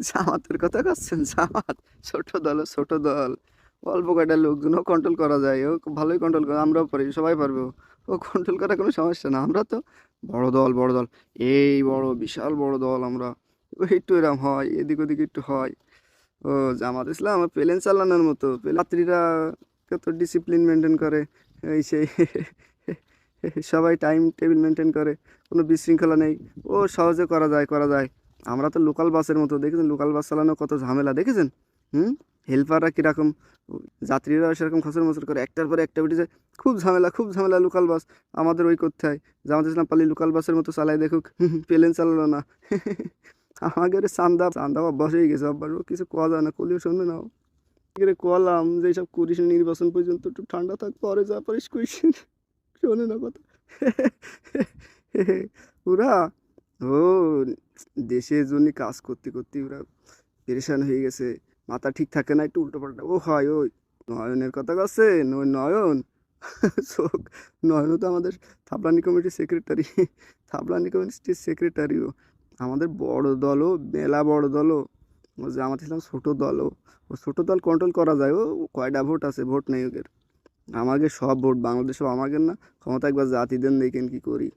জামাতের কথা করছেন? জামাত ছোট দল, ও ছোট দল। অল্প কয়টা লোকজনও কন্ট্রোল করা যায়। ও খুব ভালোই কন্ট্রোল করে। আমরাও পারি, সবাই পারবে। ও কন্ট্রোল করা কোনো সমস্যা না। আমরা তো বড় দল, বড় দল। এই বড়, বিশাল বড় দল আমরা। ও একটু এরকম হয়, এদিক ওদিক একটু হয়। ও জামাত ইসলাম প্লেন চালানোর মতো। যাত্রীরা কত ডিসিপ্লিন মেনটেন করে, এই সেই সবাই টাইম টেবিল মেনটেন করে, কোনো বিশৃঙ্খলা নেই। ও সহজে করা যায়, করা যায়। আমরা তো লোকাল বাসের মতো, দেখেছেন লোকাল বাস চালানো কত ঝামেলা, দেখেছেন? হুম। হেল্পাররা কীরকম, যাত্রীরাও সেরকম খসর মসর করে, একটার পরে একটা বেটে যায়। খুব ঝামেলা, খুব ঝামেলা লোকাল বাস। আমাদের ওই করতে হয়। জামাত ইসলাম পালি লোকাল বাসের মতো চালাই দেখুক, প্লেন চালালো না। আমাদের চান্দা চান্দা অভ্যাস হয়ে গেছে, অভ্যাস। ও কিছু কোয়া যায় না, কলিও শুনবে না। করে কোয়ালাম যে সব করিস না, নির্বাচন পর্যন্ত একটু ঠান্ডা থাক, পরে যা পারিস করিস। শোনে না কথা। ওরা ও দেশের জন্য কাজ করতে করতে ওরা পেরেশান হয়ে গেছে। মাথা ঠিক থাকে না, একটু উল্টো পাল্টা ও হয়। ওই নয়নের কথা কাছে, নয়ন চোখ। নয়নও তো আমাদের থাপলানি কমিটির সেক্রেটারি। থাপলানি কমিটির সেক্রেটারিও আমাদের বড় দলও, মেলা বড় দলও। ও যে আমাদের ছিলাম ছোট দলও। ও ছোট দল কন্ট্রোল করা যায়। ও কয়টা ভোট আছে, ভোট নেই ওদের। আমাকে সব ভোট, বাংলাদেশও আমাকে না। ক্ষমতা একবার জাতি দেন, দেখেন কি করি।